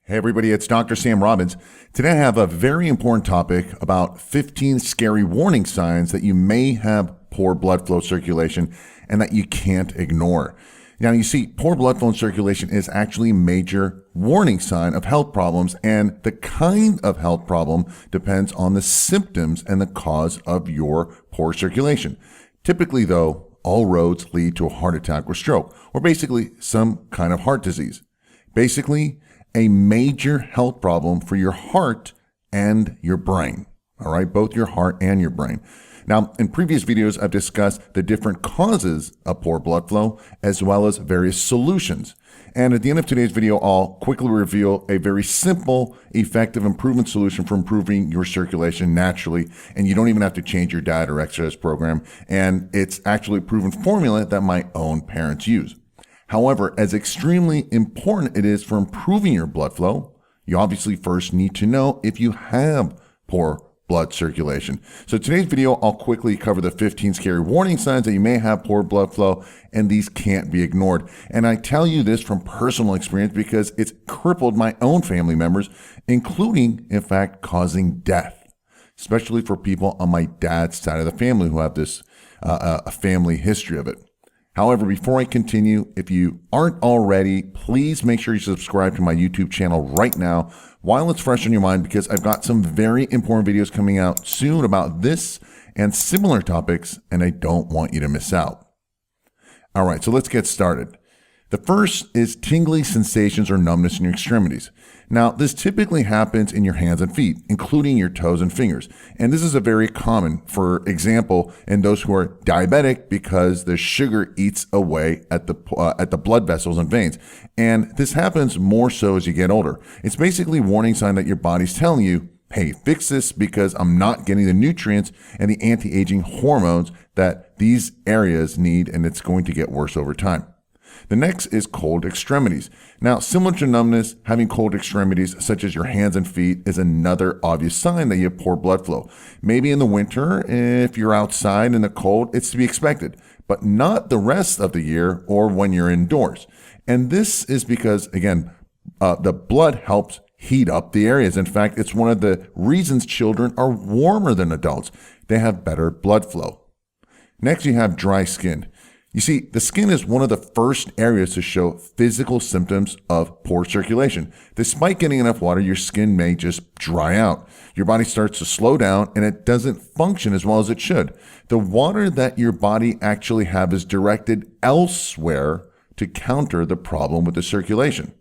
Hey everybody, it's Dr. Sam Robbins. Today I have a very important topic about 15 scary warning signs that you may have poor blood flow circulation and that you can't ignore. Now you see, poor blood flow and circulation is actually a major warning sign of health problems, and the kind of health problem depends on the symptoms and the cause of your poor circulation. Typically though, all roads lead to a heart attack or stroke, or basically some kind of heart disease. Basically, a major health problem for your heart and your brain. All right, both your heart and your brain. Now, in previous videos, I've discussed the different causes of poor blood flow as well as various solutions. And at the end of today's video, I'll quickly reveal a very simple, effective improvement solution for improving your circulation naturally. And you don't even have to change your diet or exercise program. And it's actually a proven formula that my own parents use. However, as extremely important it is for improving your blood flow, you obviously first need to know if you have poor blood circulation. So today's video, I'll quickly cover the 15 scary warning signs that you may have poor blood flow, and these can't be ignored. And I tell you this from personal experience because it's crippled my own family members, including, in fact, causing death, especially for people on my dad's side of the family who have this a family history of it. However, before I continue, if you aren't already, please make sure you subscribe to my YouTube channel right now while it's fresh on your mind, because I've got some very important videos coming out soon about this and similar topics, and I don't want you to miss out. All right, so let's get started. The first is tingly sensations or numbness in your extremities. Now, this typically happens in your hands and feet, including your toes and fingers. And this is a very common, for example, in those who are diabetic, because the sugar eats away at the blood vessels and veins. And this happens more so as you get older. It's basically a warning sign that your body's telling you, hey, fix this because I'm not getting the nutrients and the anti-aging hormones that these areas need, and it's going to get worse over time. The next is cold extremities. Now, similar to numbness, having cold extremities such as your hands and feet is another obvious sign that you have poor blood flow. Maybe in the winter, if you're outside in the cold, it's to be expected, but not the rest of the year or when you're indoors. And this is because, again, the blood helps heat up the areas. In fact, it's one of the reasons children are warmer than adults. They have better blood flow. Next, you have dry skin. You see, the skin is one of the first areas to show physical symptoms of poor circulation. Despite getting enough water, your skin may just dry out. Your body starts to slow down and it doesn't function as well as it should. The water that your body actually have is directed elsewhere to counter the problem with the circulation.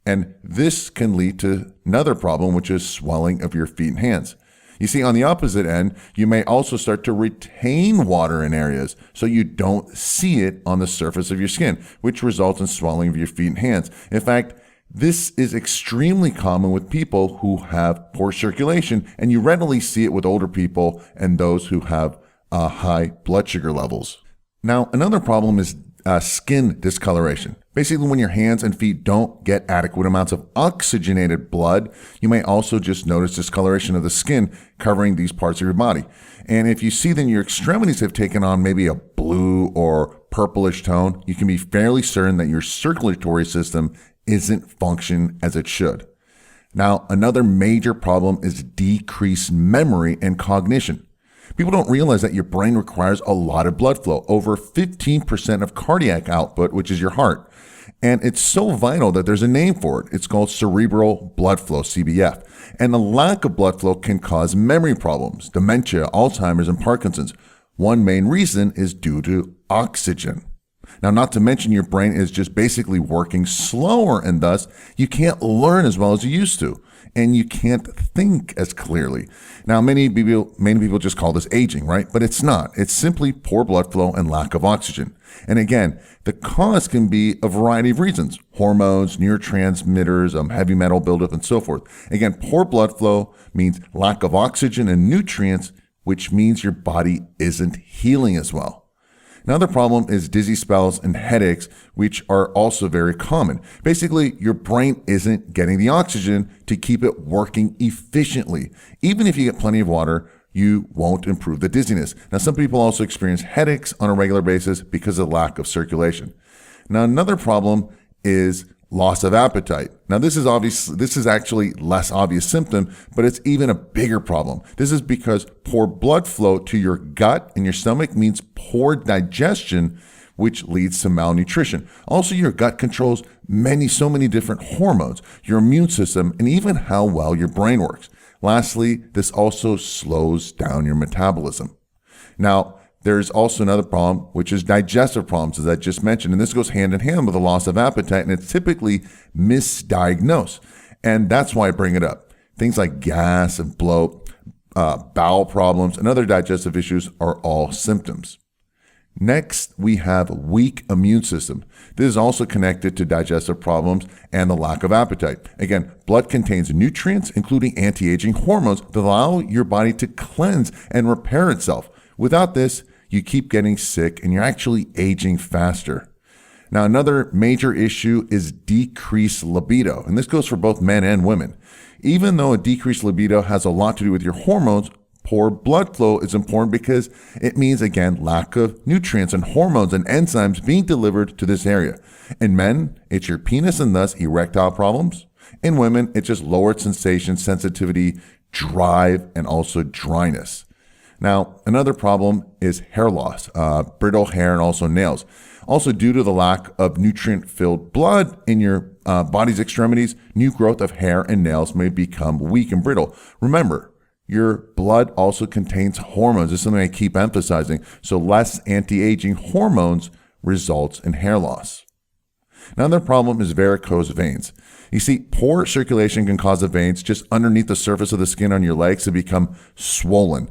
And this can lead to another problem, which is swelling of your feet and hands. You see, on the opposite end, you may also start to retain water in areas so you don't see it on the surface of your skin, which results in swelling of your feet and hands. In fact, this is extremely common with people who have poor circulation, and you readily see it with older people and those who have high blood sugar levels. Now, another problem is skin discoloration. Basically, when your hands and feet don't get adequate amounts of oxygenated blood, you may also just notice discoloration of the skin covering these parts of your body. And if you see that your extremities have taken on maybe a blue or purplish tone, you can be fairly certain that your circulatory system isn't functioning as it should. Now, another major problem is decreased memory and cognition. People don't realize that your brain requires a lot of blood flow, over 15% of cardiac output, which is your heart. And it's so vital that there's a name for it. It's called cerebral blood flow, CBF. And the lack of blood flow can cause memory problems, dementia, Alzheimer's, and Parkinson's. One main reason is due to oxygen. Now, not to mention your brain is just basically working slower, and thus you can't learn as well as you used to, and you can't think as clearly. Now, many people just call this aging, right? But it's not. It's simply poor blood flow and lack of oxygen. And again, the cause can be a variety of reasons: hormones, neurotransmitters, heavy metal buildup, and so forth. Again, poor blood flow means lack of oxygen and nutrients, which means your body isn't healing as well. Another problem is dizzy spells and headaches, which are also very common. Basically, your brain isn't getting the oxygen to keep it working efficiently. Even if you get plenty of water, you won't improve the dizziness. Now, some people also experience headaches on a regular basis because of lack of circulation. Now, another problem is loss of appetite. Now, this is actually less obvious symptom, but it's even a bigger problem. This is because poor blood flow to your gut and your stomach means poor digestion, which leads to malnutrition. Also, your gut controls so many different hormones, your immune system, and even how well your brain works. Lastly, this also slows down your metabolism. Now, there's also another problem, which is digestive problems, as I just mentioned. And this goes hand in hand with the loss of appetite, and it's typically misdiagnosed. And that's why I bring it up. Things like gas and bloat, bowel problems, and other digestive issues are all symptoms. Next, we have weak immune system. This is also connected to digestive problems and the lack of appetite. Again, blood contains nutrients, including anti-aging hormones that allow your body to cleanse and repair itself. Without this, you keep getting sick and you're actually aging faster. Now, another major issue is decreased libido, and this goes for both men and women. Even though a decreased libido has a lot to do with your hormones, poor blood flow is important because it means, again, lack of nutrients and hormones and enzymes being delivered to this area. In men, it's your penis and thus erectile problems. In women, it's just lowered sensation, sensitivity, drive, and also dryness. Now, another problem is hair loss, brittle hair, and also nails. Also, due to the lack of nutrient-filled blood in your body's extremities, new growth of hair and nails may become weak and brittle. Remember, your blood also contains hormones. This is something I keep emphasizing. So less anti-aging hormones results in hair loss. Another problem is varicose veins. You see, poor circulation can cause the veins just underneath the surface of the skin on your legs to become swollen,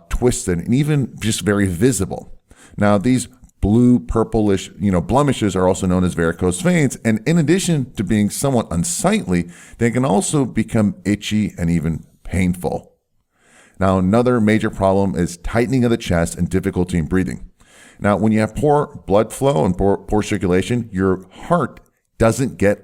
twisted, and even just very visible. Now, these blue, purplish, blemishes are also known as varicose veins. And in addition to being somewhat unsightly, they can also become itchy and even painful. Now, another major problem is tightening of the chest and difficulty in breathing. Now, when you have poor blood flow and poor circulation, your heart doesn't get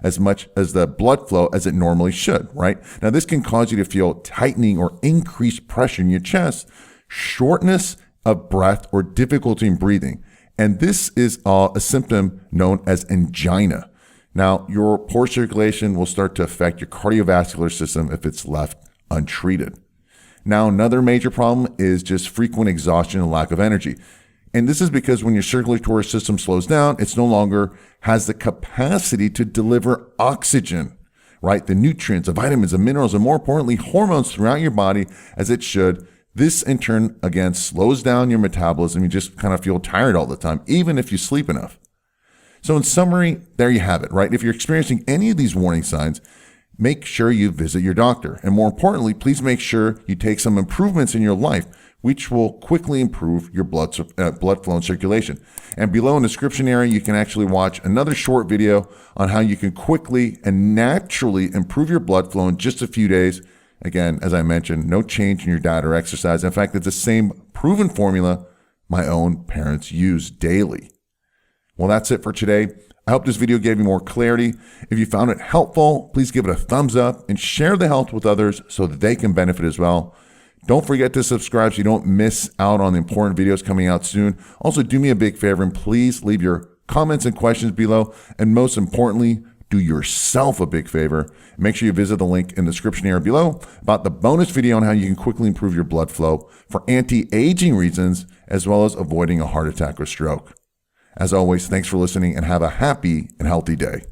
as much as the blood flow as it normally should, right? Now, this can cause you to feel tightening or increased pressure in your chest, shortness of breath, or difficulty in breathing. And this is a symptom known as angina. Now, your poor circulation will start to affect your cardiovascular system if it's left untreated. Now, another major problem is just frequent exhaustion and lack of energy. And this is because when your circulatory system slows down, it's no longer has the capacity to deliver oxygen, right? The nutrients, the vitamins, the minerals, and more importantly, hormones throughout your body as it should. This in turn, again, slows down your metabolism. You just kind of feel tired all the time, even if you sleep enough. So in summary, there you have it, right? If you're experiencing any of these warning signs, make sure you visit your doctor. And more importantly, please make sure you take some improvements in your life, which will quickly improve your blood flow and circulation. And below in the description area, you can actually watch another short video on how you can quickly and naturally improve your blood flow in just a few days. Again, as I mentioned, no change in your diet or exercise. In fact, it's the same proven formula my own parents use daily. Well, that's it for today. I hope this video gave you more clarity. If you found it helpful, please give it a thumbs up and share the help with others so that they can benefit as well. Don't forget to subscribe so you don't miss out on the important videos coming out soon. Also, do me a big favor and please leave your comments and questions below. And most importantly, do yourself a big favor. Make sure you visit the link in the description area below about the bonus video on how you can quickly improve your blood flow for anti-aging reasons, as well as avoiding a heart attack or stroke. As always, thanks for listening and have a happy and healthy day.